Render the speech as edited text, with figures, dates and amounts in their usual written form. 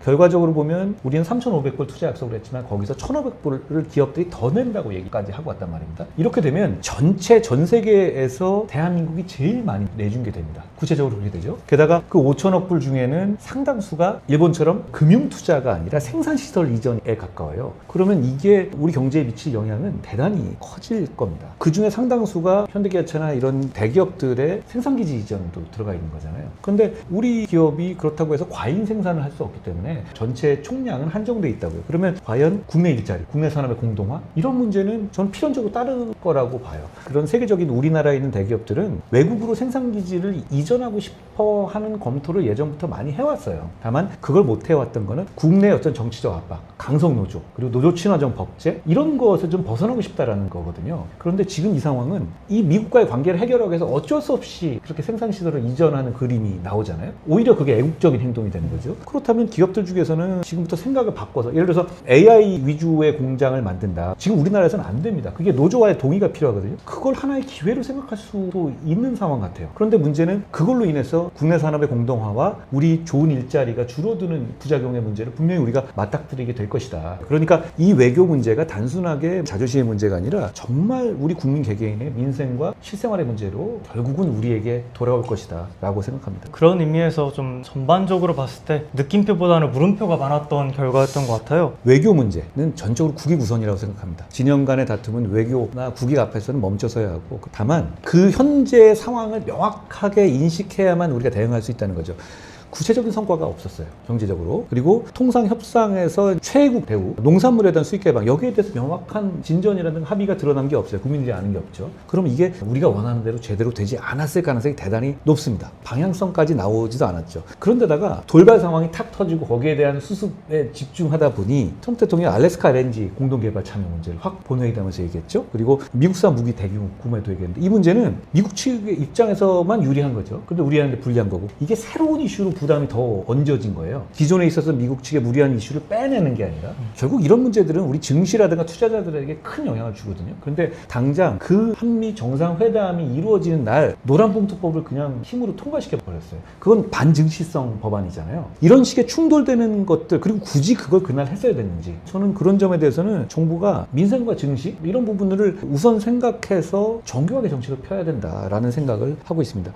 결과적으로 보면 우리는 3,500불 투자 약속을 했지만 거기서 1,500불을 기업들이 더 낸다고 얘기까지 하고 왔단 말입니다. 이렇게 되면 전 세계에서 대한민국이 제일 많이 내준 게 됩니다. 구체적으로 그렇게 되죠. 게다가 그 5천억 불 중에는 상당수가 일본처럼 금융투자가 아니라 생산시설 이전에 가까워요. 그러면 이게 우리 경제에 미칠 영향은 대단히 커질 겁니다. 그 중에 상당수가 현대기아차나 이런 대기업들의 생산기지 이전도 들어가 있는 거잖아요. 그런데 우리 기업이 그렇다고 해서 과잉 생산을 할 수 없기 때문에 전체 총량은 한정돼 있다고요. 그러면 과연 국내 일자리, 국내 산업의 공동화 이런 문제는 저는 필연적으로 따를 거라고 봐요. 그런 세계적인 우리나라에 있는 대기업들은 외국으로 생산기지를 이전하고 싶어 하는 검토를 예전부터 많이 해왔어요. 다만 그걸 못 해왔던 거는 국내 어떤 정치적 압박, 강성노조, 그리고 노조 친화적 법제 이런 것을 좀 벗어나고 싶다라는 거거든요. 그런데 지금 이 상황은 이 미국과의 관계를 해결하기 위해서 어쩔 수 없이 그렇게 생산시설을 이전하는 그림이 나오잖아요. 오히려 그게 애국적인 행동이 되는 거죠. 그렇다면 기업들 중에서는 지금부터 생각을 바꿔서 예를 들어서 AI 위주의 공장을 만든다. 지금 우리나라에서는 안 됩니다. 그게 노조와의 동의가 필요하거든요. 그걸 하나의 기회로 생각할 수도 있는 상황 같아요. 그런데 문제는 그걸로 인해서 국내 산업의 공동화와 우리 좋은 일자리가 줄어드는 부작용의 문제를 분명히 우리가 맞닥뜨리게 될 것이다. 그러니까 이 외교 문제가 단순하게 자존심의 문제가 아니라 정말 우리 국민 개개인의 민생과 실생활의 문제로 결국은 우리에게 돌아올 것이다 라고 생각합니다. 그런 의미에서 좀 전반적으로 봤을 때 느낌표보다는 물음표가 많았던 결과였던 것 같아요. 외교 문제는 전적으로 국익 우선이라고 생각합니다. 진영 간의 다툼은 외교나 국익 앞에서는 멈춰서야 하고 다만 그 현재 상황을 명확하게 인식해야만 우리가 대응할 수 있다는 거죠. 구체적인 성과가 없었어요. 경제적으로. 그리고 통상협상에서 최애국 대우, 농산물에 대한 수익 개방 여기에 대해서 명확한 진전이라든가 합의가 드러난 게 없어요. 국민들이 아는 게 없죠. 그럼 이게 우리가 원하는 대로 제대로 되지 않았을 가능성이 대단히 높습니다. 방향성까지 나오지도 않았죠. 그런데다가 돌발 상황이 탁 터지고 거기에 대한 수습에 집중하다 보니 트럼프 대통령이 알래스카 LNG 공동개발 참여 문제를 확 본회의담에서 얘기했죠. 그리고 미국산 무기 대규모 구매도 얘기했는데 이 문제는 미국 측의 입장에서만 유리한 거죠. 그런데 우리한테 불리한 거고 이게 새로운 이슈로 부담이 더 얹어진 거예요. 기존에 있어서 미국 측의 무리한 이슈를 빼내는 게 아니라 결국 이런 문제들은 우리 증시라든가 투자자들에게 큰 영향을 주거든요. 그런데 당장 그 한미 정상회담이 이루어지는 날 노란봉투법을 그냥 힘으로 통과시켜 버렸어요. 그건 반증시성 법안이잖아요. 이런 식의 충돌되는 것들 그리고 굳이 그걸 그날 했어야 됐는지 저는 그런 점에 대해서는 정부가 민생과 증시 이런 부분들을 우선 생각해서 정교하게 정책을 펴야 된다라는 생각을 하고 있습니다.